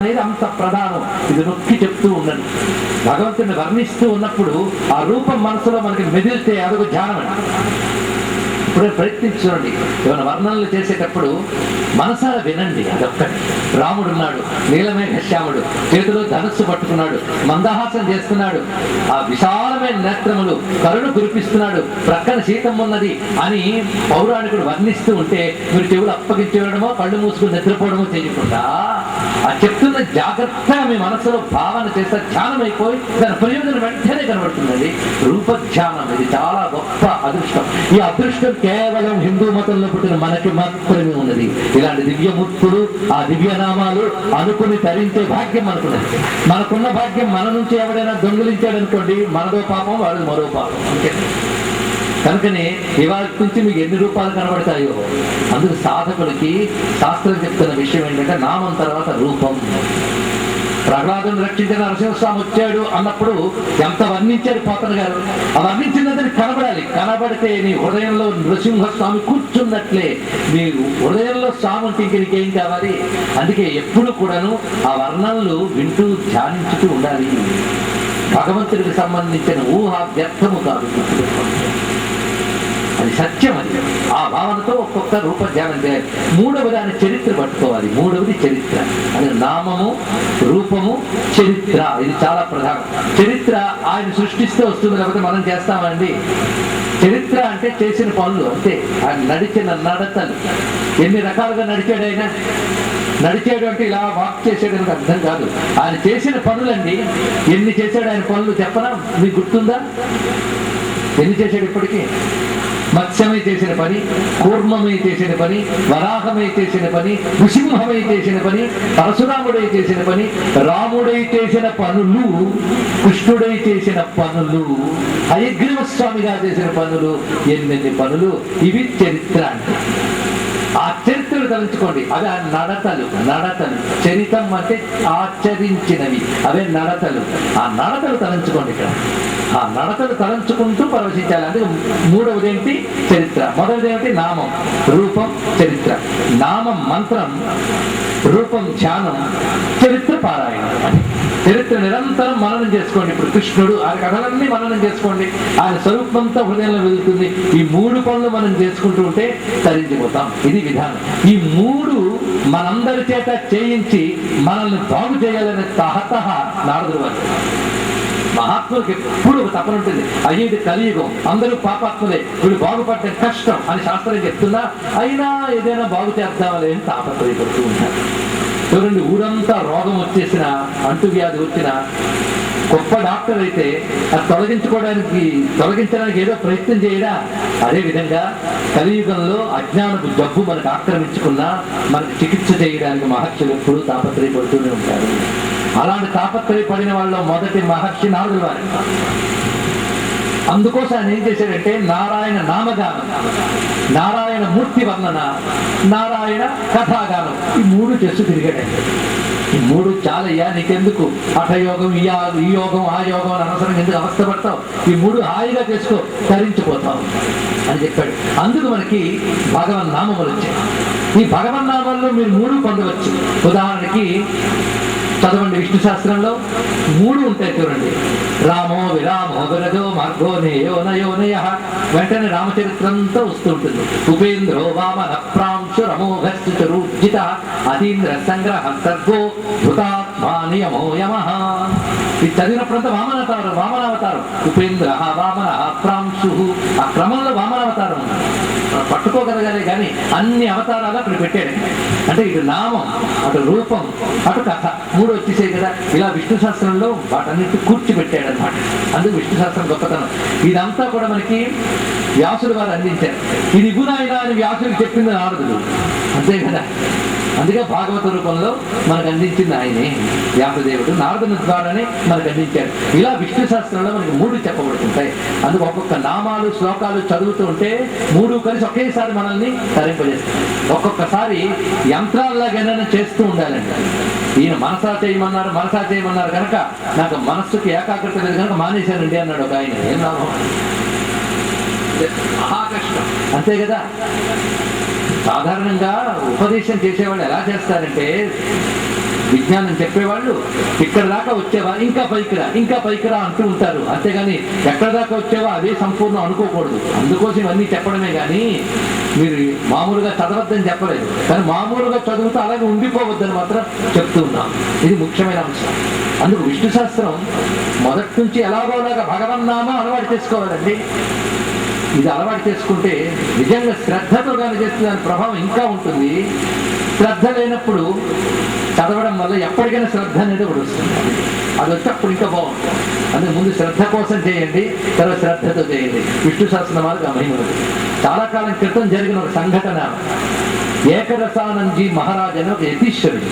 అనేది అంత ప్రధానం. ఇది నొక్కి చెప్తూ ఉండండి. భగవంతుని వర్ణిస్తూ ఉన్నప్పుడు ఆ రూపం మనసులో మనకి మెదిలితే అదొక ధ్యానం అండి. ఇప్పుడే ప్రయత్నించండి. ఏమైనా వర్ణనలు చేసేటప్పుడు మనసారా వినండి. అదొక్కటి. రాముడు ఉన్నాడు, నీలమేఘ శ్యాముడు, చేతిలో ధనుస్సు పట్టుకున్నాడు, మందహాసం చేస్తున్నాడు, ఆ విశాలమైన నేత్రములు కరుణ కురిపిస్తున్నాడు, ప్రక్కన సీతమ్మ ఉన్నది అని పౌరాణికుడు వర్ణిస్తూ ఉంటే మీరు చెవులు అప్పగించేయడమో కళ్ళు మూసుకుని నిద్రపోవడమో చేయకుండా ఆ చెప్తున్న జాగ్రత్తగా మీ మనసులో భావన చేస్తే ధ్యానం అయిపోయి దాని ప్రయోజనం వెంటనే కనబడుతుందండి. రూపధ్యానం ఇది చాలా గొప్ప అదృష్టం. ఈ అదృష్టం కేవలం హిందూ మతంలో పుట్టిన మనకి మాత్రమే ఉన్నది. ఇలాంటి దివ్యమూర్తులు, ఆ దివ్యనామాలు అనుకుని తరించే భాగ్యం మనకున్నది. మనకున్న భాగ్యం మన నుంచి ఎవడైనా దొంగిలించాడనుకోండి, మనదో పాపం, వాడు మరో పాపం. అంతే. కనుకనే ఇవాళ నుంచి మీకు ఎన్ని రూపాలు కనబడతాయో అందుకు సాధకులకి శాస్త్రం చెప్తున్న విషయం ఏంటంటే నామం తర్వాత రూపం. ప్రహ్లాదుని రక్షించిన నరసింహస్వామి వచ్చాడు అన్నప్పుడు ఎంత వర్ణించాడు పోతన గారు. ఆ వర్ణించినదని కనబడాలి. కనబడితే నీ హృదయంలో నృసింహస్వామి కూర్చున్నట్లే. నీ హృదయంలో స్వామి ఉంటే ఇంక నీకేం కావాలి? అందుకే ఎప్పుడు కూడాను ఆ వర్ణనలు వింటూ ధ్యానించుతూ ఉండాలి. భగవంతుడికి సంబంధించిన ఊహ వ్యర్థము కాదు, అది సత్యం. అది ఆ భావనతో ఒక్కొక్క రూప ధ్యానం చేయాలి. మూడవది ఆయన చరిత్ర పట్టుకోవాలి. మూడవది చరిత్ర. అది నామము, రూపము, చరిత్ర. ఇది చాలా ప్రధానం. చరిత్ర ఆయన సృష్టిస్తే వస్తుంది, లేకపోతే మనం చేస్తామండి. చరిత్ర అంటే చేసిన పనులు అంతే. ఆయన నడిచిన నడతలు. ఎన్ని రకాలుగా నడిచాడు ఆయన. నడిచాడు అంటే ఇలా వాక్ చేసాడని అర్థం కాదు. ఆయన చేసిన పనులండి. ఎన్ని చేశాడు ఆయన పనులు చెప్పనా? మీకు గుర్తుందా? ఎన్ని చేశాడు ఇప్పటికీ? మత్స్యమై చేసిన పని, కూర్మమై చేసిన పని, వరాహమై చేసిన పని, నృసింహమై చేసిన పని, పరశురాముడై చేసిన పని, రాముడై చేసిన పనులు, కృష్ణుడై చేసిన పనులు, హయగ్రీవ స్వామిగా చేసిన పనులు, ఎన్నెన్ని పనులు. ఇవి చరిత్ర అంటే. ఆ చరిత్రలు తలంచుకోండి. అవి ఆ నడతలు. నడతలు చరితం అంటే ఆచరించినవి, అవే నడతలు. ఆ నడతలు తలంచుకోండి. ఇక్కడ ఆ నడతలు తలంచుకుంటూ పరవశించాలి. అందుకే మూడవది ఏంటి? చరిత్ర. మొదటిది ఏమిటి? నామం, రూపం, చరిత్ర. నామం మంత్రం, రూపం ధ్యానం, చరిత్ర పారాయణం. చరిత్ర నిరంతరం మననం చేసుకోండి. ఇప్పుడు కృష్ణుడు ఆయన కథలన్నీ మననం చేసుకోండి. ఆయన స్వరూపంతో హృదయంలో వెళ్తుంది. ఈ మూడు పనులు మనం చేసుకుంటూ ఉంటే తరించిపోతాం. ఇది విధానం. ఈ మూడు మనందరి చేత చేయించి మనల్ని బాగు చేయాలనే తహతహ నారదుడు వారు. మహాత్ములకు ఎప్పుడు ఒక తపన ఉంటుంది. అయ్యే ఇది కలియుగం, అందరూ పాపాత్ములే, వీళ్ళు బాగుపడటం కష్టం అని శాస్త్రం చెప్తున్నా అయినా ఏదైనా బాగు చేద్దామని తాపత్రయపడుతూ ఉంటారు. చూడండి, ఊరంతా రోగం వచ్చేసిన, అంటువ్యాధి వచ్చిన గొప్ప డాక్టర్ అయితే అది తొలగించడానికి ఏదో ప్రయత్నం చేయడా? అదేవిధంగా కలియుగంలో అజ్ఞానపు జబ్బు మనకు ఆక్రమించుకున్నా మనకు చికిత్స చేయడానికి మహర్షులు ఎప్పుడూ తాపత్రయపడుతూనే ఉంటారు. అలాంటి తాపత్రయపడిన వాళ్ళలో మొదటి మహర్షి నారదుల వారు. అందుకోసం ఆయన ఏం చేశాడంటే నారాయణ నామగానం, నారాయణ మూర్తి వర్ణన, నారాయణ కథాగానం, ఈ మూడు చేస్తూ తిరిగాడండి. ఈ మూడు చాలయ్యా, నీకెందుకు హఠయోగం, ఈ యోగం, ఆ యోగం అని అనవసరంగా ఎందుకు అవస్థపడతావు? ఈ మూడు హాయిగా చేసుకో, తరించిపోతావు అని చెప్పాడు. అందుకు మనకి భగవన్నామములు వచ్చాయి. ఈ భగవన్నామాల్లో మీరు మూడు పొందవచ్చు. ఉదాహరణకి చదవండి, విష్ణు శాస్త్రంలో మూడు ఉంటాయి చూడండి. రామో విరామో విరజో మార్గో నేయో నయో నయ. వెంటనే రామచరిత్రంతో వస్తూ ఉంటుంది. ఉపేంద్రో వామన ప్రాంశు రమోఘస్సు చరూర్జిత అతీంద్ర సంగ్రహ సర్గో భృతాత్మా నియమో యమః. ఇది చదివినప్పుడంతా వామనావతారం. ఉపేంద్ర వామన ప్రాంశు. ఆ క్రమంలో వామనావతారం పట్టుకోగలగాలి. కానీ అన్ని అవతారాలు అక్కడ పెట్టాడు. అంటే ఇటు నామం, అటు రూపం, అటు కథ, మూడు వచ్చేసాయి కదా. ఇలా విష్ణు శాస్త్రంలో వాటన్నిటి కూర్చిపెట్టాడు అనమాట. అందుకు విష్ణు శాస్త్రం గొప్పతనం. ఇదంతా కూడా మనకి వ్యాసుడు వారు అందించారు. ఇది ఇగునాయన అని వ్యాసుడికి చెప్పింది నారదుడు, అంతే కదా. అందుకే భాగవత రూపంలో మనకు అందించింది ఆయనే, వ్యాసదేవుడు నారదుని ద్వారానే మనకు అందించాడు. ఇలా విష్ణు శాస్త్రంలో మనకి మూడు చెప్పబడుతుంటాయి. అందుకు ఒక్కొక్క నామాలు, శ్లోకాలు చదువుతూ ఉంటే మూడు కలిసి ఒకేసారి మనల్ని తరింపజేస్తాయి. ఒక్కొక్కసారి యంత్రాల్లాగైనా చేస్తూ ఉండాలండి. ఈయన మనసా చేయమన్నారు కనుక నాకు మనస్సుకి ఏకాగ్రత లేదు కనుక మానేశానండి అన్నాడు ఒక ఆయన. ఏం లాభం? మహాకష్టం, అంతే కదా. సాధారణంగా ఉపదేశం చేసేవాళ్ళు ఎలా చేస్తారంటే విజ్ఞానం చెప్పేవాళ్ళు ఇక్కడ దాకా వచ్చేవా, ఇంకా పైకిరా, ఇంకా పైకిరా అంటూ ఉంటారు. అంతేగాని ఎక్కడ దాకా వచ్చేవా అదే సంపూర్ణం అనుకోకూడదు. అందుకోసం ఇవన్నీ చెప్పడమే కానీ మీరు మామూలుగా చదవద్దని చెప్పలేదు. కానీ మామూలుగా చదువుతూ అలాగే ఉండిపోవద్దని మాత్రం చెప్తూ ఉన్నాం. ఇది ముఖ్యమైన అంశం. అందుకు విష్ణు శాస్త్రం మొదటి నుంచి ఎలాగోలాగా భగవన్నామం అలవాటు చేసుకోవాలండి. ఇది అలవాటు చేసుకుంటే నిజంగా శ్రద్ధతో కానీ చేస్తే దాని ప్రభావం ఇంకా ఉంటుంది. శ్రద్ధ లేనప్పుడు చదవడం వల్ల ఎప్పటికైనా శ్రద్ధ అనేది ఒకటి వస్తుంది. అది వచ్చేప్పుడు ఇంకా బాగుంటుంది. అందుకే ముందు శ్రద్ధ కోసం చేయండి, తర్వాత శ్రద్ధతో చేయండి. విష్ణు సహస్రనామాలకు మహిమలు. చాలా కాలం క్రితం జరిగిన ఒక సంఘటన, ఏకరసానందజీ మహారాజ్ అని ఒక యతీశ్వరుడు,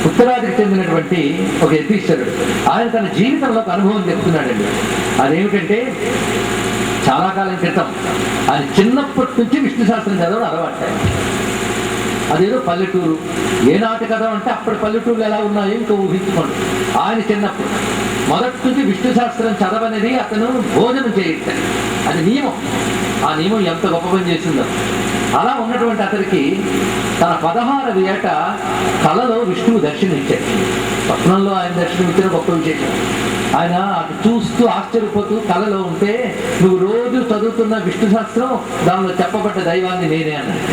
ఉత్తరాదికి చెందినటువంటి ఒక యతీశ్వరుడు. ఆయన తన జీవితంలో ఒక అనుభవం చెప్తున్నాడండి. అదేమిటంటే చాలా కాలం క్రితం ఆయన చిన్నప్పటి నుంచి విష్ణు శాస్త్రం చదవడం అలవాటు. అదేదో పల్లెటూరు, ఏనాటి కథ అంటే అప్పటి పల్లెటూరులు ఎలా ఉన్నాయో ఇంకా ఊహించుకోండి. ఆయన చిన్నప్పుడు మొదటి నుంచి విష్ణు శాస్త్రం చదవనేది అతను భోజనం చేయిస్తాడు. అది నియమం. ఆ నియమం ఎంత గొప్ప పని చేసిందో. అలా ఉన్నటువంటి అతనికి తన 16వ ఏట కళలో విష్ణువు దర్శనమిచ్చాడు. స్వప్నంలో ఆయన దర్శనమిచ్చిన గొప్ప విశేషం. ఆయన అటు చూస్తూ ఆశ్చర్యపోతూ కళలో ఉంటే, నువ్వు రోజు చదువుతున్న విష్ణు శాస్త్రం దానిలో చెప్పబడ్డ దైవాన్ని నేనే అన్నాడు.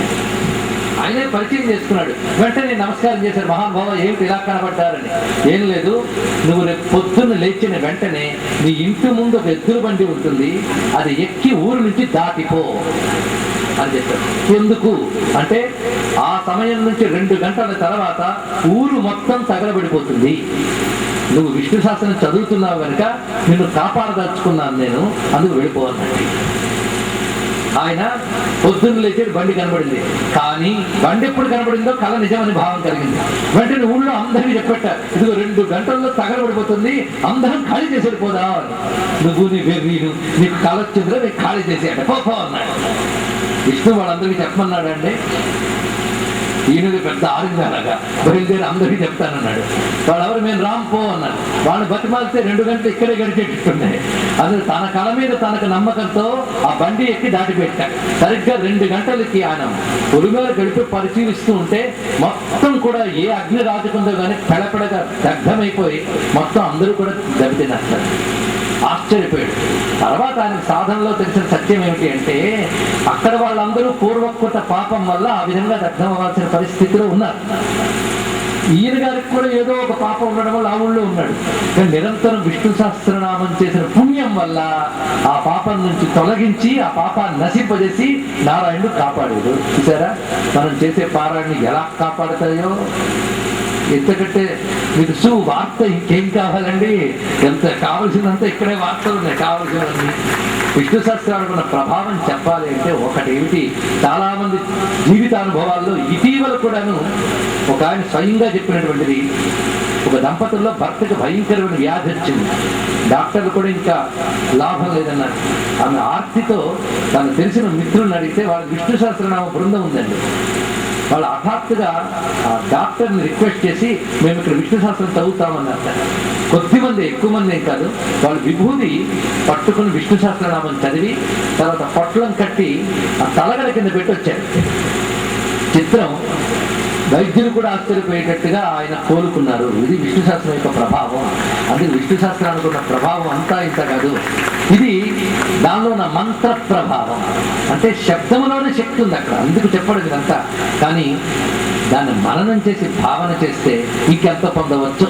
ఆయనే పరిచయం చేసుకున్నాడు. వెంటనే నమస్కారం చేశారు. మహానుభావ ఏమిటి ఇలా కనబడ్డారని. ఏం లేదు, నువ్వు రేపు పొద్దున్న లేచిన వెంటనే నీ ఇంటి ముందు ఒక ఎద్దుల బండి ఉంటుంది, అది ఎక్కి ఊరు నుంచి దాటిపో అని చెప్పారు. ఎందుకు అంటే ఆ సమయం నుంచి 2 గంటల తర్వాత ఊరు మొత్తం తగలబడిపోతుంది. నువ్వు విష్ణు శాస్త్రం చదువుతున్నావు కనుక నిన్ను కాపాడదలుచుకున్నాను నేను, అందుకు వెళ్ళిపోవన్నట్టు. ఆయన పొద్దున్న లేచి బండి కనబడింది. కానీ బండి ఎప్పుడు కనబడిందో కళ నిజమని భావం కలిగింది. వెంటనే ఊళ్ళో అందరికీ చెప్పట్టారు, ఇదిగో 2 గంటల్లో తగలబడిపోతుంది, అందరం ఖాళీ చేసి వెళ్ళిపోదా అని. నువ్వు నీ వెర్రీను, నీకు కళ వచ్చిందో నీకు ఖాళీ చేసేట పోపో అన్నాడు. విష్ణు వాళ్ళందరికీ చెప్పమన్నాడండి. ఈయనది పెద్ద ఆరిందాలగా బయలుదేరి అందరికీ చెప్తానన్నాడు. వాళ్ళు ఎవరు, మేము రాంపో అన్నాడు. వాళ్ళని బతిమాలితే 2 గంటలు ఇక్కడే గడిచేట్టున్నాయి. అది తన కళ మీద తనకు నమ్మకంతో ఆ బండి ఎక్కి దాటిపెట్టాడు. సరిగ్గా 2 గంటలకి ఆయన పొలిమేర గడిపి పరిశీలిస్తూ ఉంటే మొత్తం కూడా ఏ అగ్ని రాజుకుందో కానీ పెడపెడగా దగ్ధమైపోయి మొత్తం అందరూ కూడా దెబ్బతినేస్తారు. ఆశ్చర్యపోయాడు. తర్వాత ఆయనకు సాధనలో తెలిసిన సత్యం ఏమిటి అంటే, అక్కడ వాళ్ళందరూ పూర్వకృత పాపం వల్ల ఆ విధంగా దగ్ధం అవ్వాల్సిన పరిస్థితిలో ఉన్నారు. ఈయన గారికి కూడా ఏదో ఒక పాపం ఉండడం వల్ల ఆ ఊళ్ళో ఉన్నాడు. కానీ నిరంతరం విష్ణు సహస్రనామం చేసిన పుణ్యం వల్ల ఆ పాపం నుంచి తొలగించి ఆ పాపాన్ని నశింపజేసి నారాయణుడు కాపాడాడు. చూసారా మనం చేసే పారాయణని ఎలా కాపాడుతాయో. ఎంతకంటే మీకు వార్త ఇంకేం కావాలండి? ఎంత కావలసినంత ఇక్కడే వార్తలు ఉన్నాయి. కావలసినవన్నీ విష్ణు సహస్రానికి ఉన్న ప్రభావం చెప్పాలి అంటే ఒకటేమిటి, చాలా మంది జీవితానుభవాల్లో ఇటీవల కూడాను ఒక ఆయన స్వయంగా చెప్పినటువంటిది, ఒక దంపతుల్లో భర్తకు భయంకరమైన వ్యాధి వచ్చింది. డాక్టర్లు కూడా ఇంకా లాభం లేదన్నారు. ఆమె ఆర్తితో తను తెలిసిన మిత్రులను అడిగితే వాళ్ళ విష్ణు సహస్రనామ బృందం ఉందండి. వాళ్ళు హఠాత్తుగా ఆ డాక్టర్ని రిక్వెస్ట్ చేసి మేము ఇక్కడ విష్ణు సహస్రం చదువుతామన్నారు. కొద్దిమంది, ఎక్కువ మంది ఏం కాదు. వాళ్ళు విభూతి పట్టుకుని విష్ణు సహస్రనామం చదివి తర్వాత పొట్లం కట్టి ఆ తలగడ కింద పెట్టి వచ్చారు. చిత్రం, వైద్యులు కూడా ఆశ్చర్యపోయేటట్టుగా ఆయన కోలుకున్నారు. ఇది విష్ణు శాస్త్రం యొక్క ప్రభావం. అందుకే విష్ణు శాస్త్రానికి ఉన్న ప్రభావం అంతా ఇంత కాదు, ఇది దానిలో ఉన్న మంత్ర ప్రభావం. అంటే శబ్దములోనే శక్తి ఉంది అక్కడ, అందుకు చెప్పడం ఇదంతా. కానీ దాన్ని మననం చేసి భావన చేస్తే ఇంకెంత పొందవచ్చు.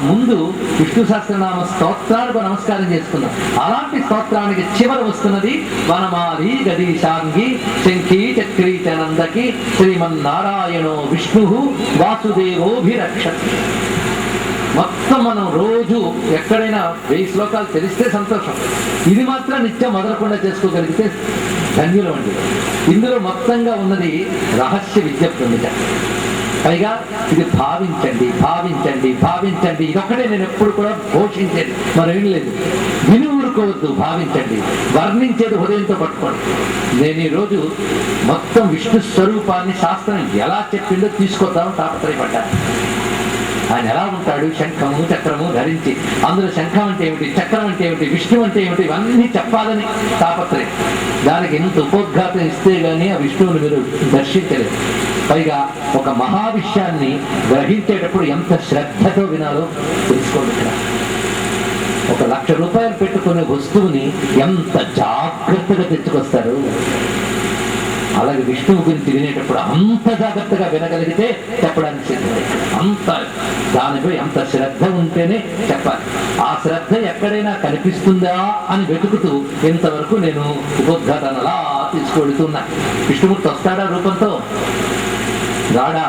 ముందు విష్ణు సహస్రనామ స్తోత్రానికి నమస్కారం చేసుకుందాం. అలాంటి స్తోత్రానికి చివర వస్తున్నది వనమాలి గదీశాంగి శంఖీ చక్రీ చనందకి శ్రీమన్నారాయణో విష్ణు వాసుదేవోభిరక్షతి. మొత్తం మనం రోజు ఎక్కడైనా 1000 శ్లోకాలు తెలిస్తే సంతోషం. ఇది మాత్రం నిత్యం మొదలకుండా చేసుకోగలిగితే ధన్యులం అండి. ఇందులో మొత్తంగా ఉన్నది రహస్య విజ్ఞప్తి ఉంది. పైగా ఇది భావించండి, భావించండి, భావించండి. ఇదొక్కటే నేను ఎప్పుడు కూడా ఘోషించేది, మరేం లేదు. విని ఊరుకోవద్దు, భావించండి. వర్ణించేది హృదయంతో పట్టుకోండి. నేను ఈరోజు మొత్తం విష్ణు స్వరూపాన్ని శాస్త్రం ఎలా చెప్పిందో తీసుకొద్దామని తాపత్రయపడ్డాను. ఆయన ఎలా ఉంటాడు, శంఖము చక్రము ధరించి, అందులో శంఖం అంటే ఏమిటి, చక్రం అంటే ఏమిటి, విష్ణు అంటే ఏమిటి, ఇవన్నీ చెప్పాలని తాపత్రయం. దానికి ఎంత ఉపోద్ఘాతం ఇస్తే గానీ ఆ విష్ణువుని మీరు దర్శించలేదు. పైగా ఒక మహా విషయాన్ని గ్రహించేటప్పుడు ఎంత శ్రద్ధతో వినాలో తెలుసుకోండి. ఇక్కడ 1,00,000 రూపాయలు పెట్టుకునే వస్తువుని ఎంత జాగ్రత్తగా తెచ్చుకొస్తారు. అలాగే విష్ణువు గురించి వినేటప్పుడు అంత జాగ్రత్తగా వినగలిగితే చెప్పడానికి సిద్ధమే. అంత దానిపై అంత శ్రద్ధ ఉంటేనే చెప్పాలి. ఆ శ్రద్ధ ఎక్కడైనా కనిపిస్తుందా అని వెతుకుతూ ఇంతవరకు నేను ఉపోద్ఘాతానలా తీసుకెడుతున్నా. విష్ణుమూర్తి వస్తాడా రూపంతో? రాడా?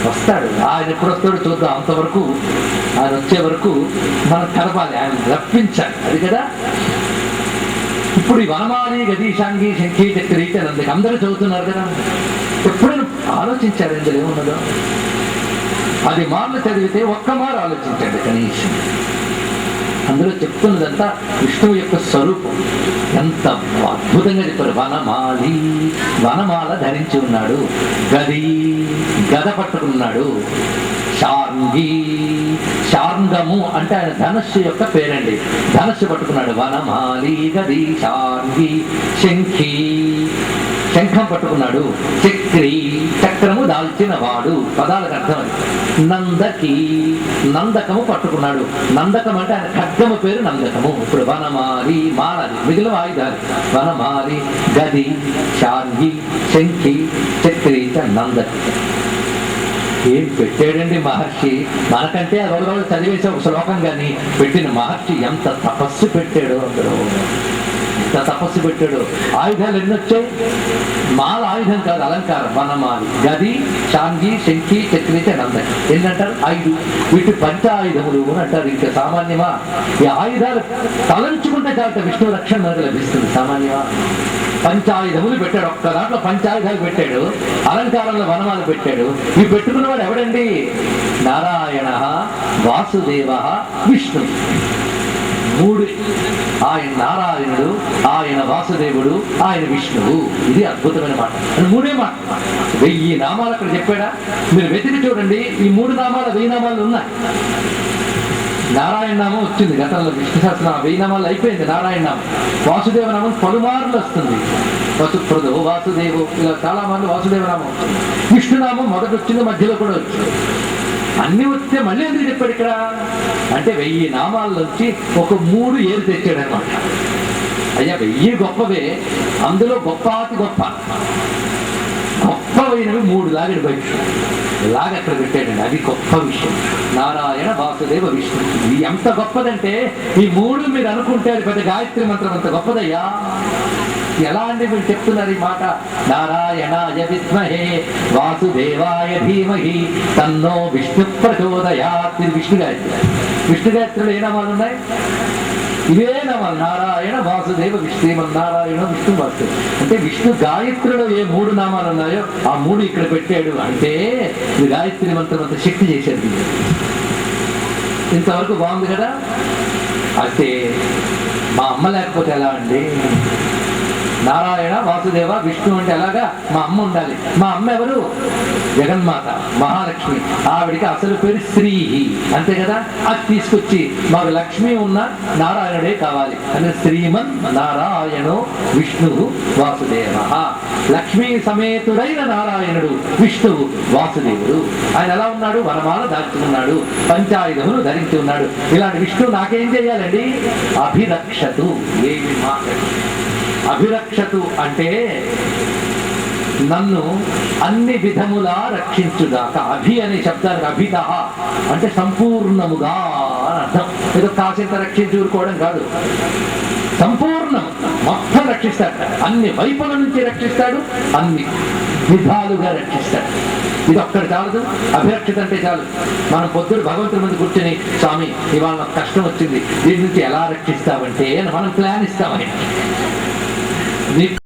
వస్తాడు. ఆయన ఎప్పుడు వస్తాడో చూద్దాం. అంతవరకు ఆయన వచ్చే వరకు మనం కలపాలి, ఆయన రప్పించాలి. అది కదా. ఇప్పుడు ఈ వనమాలి గదీశాంగి శంఖీ చక్రీ అని అందరూ చదువుతున్నారు కదా. ఎప్పుడైనా ఆలోచించారు ఇందులో ఏమున్నదో? 10 మార్లు చదివితే ఒక్క మారు ఆలోచించండి కనీసం. అందులో చెప్తున్నదంతా విష్ణువు యొక్క స్వరూపం. ఎంత అద్భుతంగా చెప్పారు. వనమాలి, వనమాల ధరించి ఉన్నాడు. గది, గద పట్టుకున్నాడు. శార్ంగి, శార్ంగము అంటే ఆయన ధనస్సు యొక్క పేరండి. ధనస్సు పట్టుకున్నాడు. వనమాలి గది శార్ంగి. శంఖి, శంఖం పట్టుకున్నాడు. చక్రి, చక్రము దాల్చిన వాడు. పదాలకు అర్థం. నందకి, నందకము పట్టుకున్నాడు. నందకం అంటే ఆయన ఖడ్గము పేరు నందకము. ఇప్పుడు వనమాలి, మాలది, మిగిలిన ఆయుధాలు. వనమాలి, గది, శార్ంగి, శంఖి, చక్రి, నందకి. ఏం పెట్టాడండి మహర్షి. మనకంటే రోజు చదివేసే ఒక శ్లోకం కానీ పెట్టిన మహర్షి ఎంత తపస్సు పెట్టాడు. అందులో ఎంత తపస్సు పెట్టాడు. ఆయుధాలు ఎన్ని వచ్చాయి? మాల ఆయుధం కాదు, అలంకారం. వనమాలి, గది, శాంగి, శంఖి, చక్రి, నందకి. ఏంటంటారు? 5. వీటి పంచాయుధములు అని అంటారు. ఇంకా సామాన్యమా? ఈ ఆయుధాలు తలంచుకుంటే చాలు విష్ణు రక్షణ మనకు లభిస్తుంది. సామాన్యమా? పంచాయుధములు పెట్టాడు. ఒక్క దాంట్లో పంచాయుధాలు పెట్టాడు. అలంకారంలో వనమాలు పెట్టాడు. ఇవి పెట్టుకున్నవాడు ఎవడండి? నారాయణ, వాసుదేవ, విష్ణు. 3. ఆయన నారాయణుడు, ఆయన వాసుదేవుడు, ఆయన విష్ణువు. ఇది అద్భుతమైన మాట. అది 3 మాట. 1000 నామాలు అక్కడ చెప్పాడా? మీరు వెతికి చూడండి. ఈ 3 నామాలు 1000 నామాలు ఉన్నాయి. నారాయణ నామం వచ్చింది గతంలో. విష్ణు సహస్రనామం 1000 నామాలు అయిపోయింది. నారాయణ నామం. వాసుదేవ నామం పలుమార్లు వస్తుంది. వసుప్రదో వాసుదేవు, ఇలా చాలా మంది వాసుదేవ నామం వచ్చింది. విష్ణునామం మొదటి వచ్చింది, మధ్యలో కూడా వచ్చింది. అన్ని వస్తే మళ్ళీ ఎందుకు చెప్పాడు ఇక్కడ అంటే 1000 నామాల నుంచి ఒక 3 ఏరు తెచ్చాడు అనమాట. అయ్యా 1000 గొప్పవే, అందులో గొప్ప అతి గొప్ప గొప్పవైనవి 3 లాగడి బయట లాగా అక్కడ పెట్టాడండి. అది గొప్ప విషయం. నారాయణ, వాసుదేవ, విష్ణు. ఇది ఎంత గొప్పదంటే ఈ 3 మీరు అనుకుంటే అది పెద్ద గాయత్రి మంత్రం అంత గొప్పదయ్యా. ఎలా అండి మీరు చెప్తున్నారు ఈ మాట? నారాయణాయ విద్మహే వాసుదేవాయ ధీమహి తన్నో విష్ణు ప్రచోదయాత్. ఇది విష్ణు గాయత్రి. విష్ణు గాయత్రిలో ఏ నామాలు ఉన్నాయి? ఇవే నామాలు. నారాయణ, వాసుదేవ, శ్రీమన్నారాయణ, విష్ణు, వాసుదేవ. అంటే విష్ణు గాయత్రిలో ఏ 3 నామాలు ఉన్నాయో ఆ 3 ఇక్కడ పెట్టాడు. అంటే ఇది గాయత్రి మంత్రం అంత శక్తి చేసేది. ఇంతవరకు బాగుంది కదా. అయితే మా అమ్మ లేకపోతే ఎలా అండి? నారాయణ, వాసుదేవ, విష్ణు అంటే ఎలాగా? మా అమ్మ ఉండాలి. మా అమ్మ ఎవరు? జగన్మాత, మహాలక్ష్మి. ఆవిడికి అసలు పేరు శ్రీ. అంతే కదా. అది తీసుకొచ్చి మాకు లక్ష్మి ఉన్న నారాయణుడే కావాలి అంటే శ్రీమన్ నారాయణో విష్ణు వాసుదేవ. లక్ష్మీ సమేతుడైన నారాయణుడు విష్ణువు వాసుదేవుడు. ఆయన ఎలా ఉన్నాడు? వనమాల దాచుకున్నాడు, పంచాయుధములు ధరించి ఉన్నాడు. ఇలాంటి విష్ణు నాకేం చేయాలండి? అభిరక్షతు. ఏమి మాట! అభిరక్షతు అంటే నన్ను అన్ని విధములా రక్షించుగాక. అభి అనే శబ్దానికి అభిత అంటే సంపూర్ణముగా అని అర్థం. ఏదో కాసింత రక్షించుకోవడం కాదు. సంపూర్ణం, మొత్తం రక్షిస్తాడు. అన్ని వైపుల నుంచి రక్షిస్తాడు, అన్ని విధాలుగా రక్షిస్తాడు. ఇది ఒక్కటి చాలదు. అభిరక్షత అంటే చాలు. మనం పొద్దుడు భగవంతుడి ముందు కూర్చొని, స్వామి ఇవాళ నాకు కష్టం వచ్చింది, దీని నుంచి ఎలా రక్షిస్తావంటే అని మనం ప్లాన్ ఇస్తామని.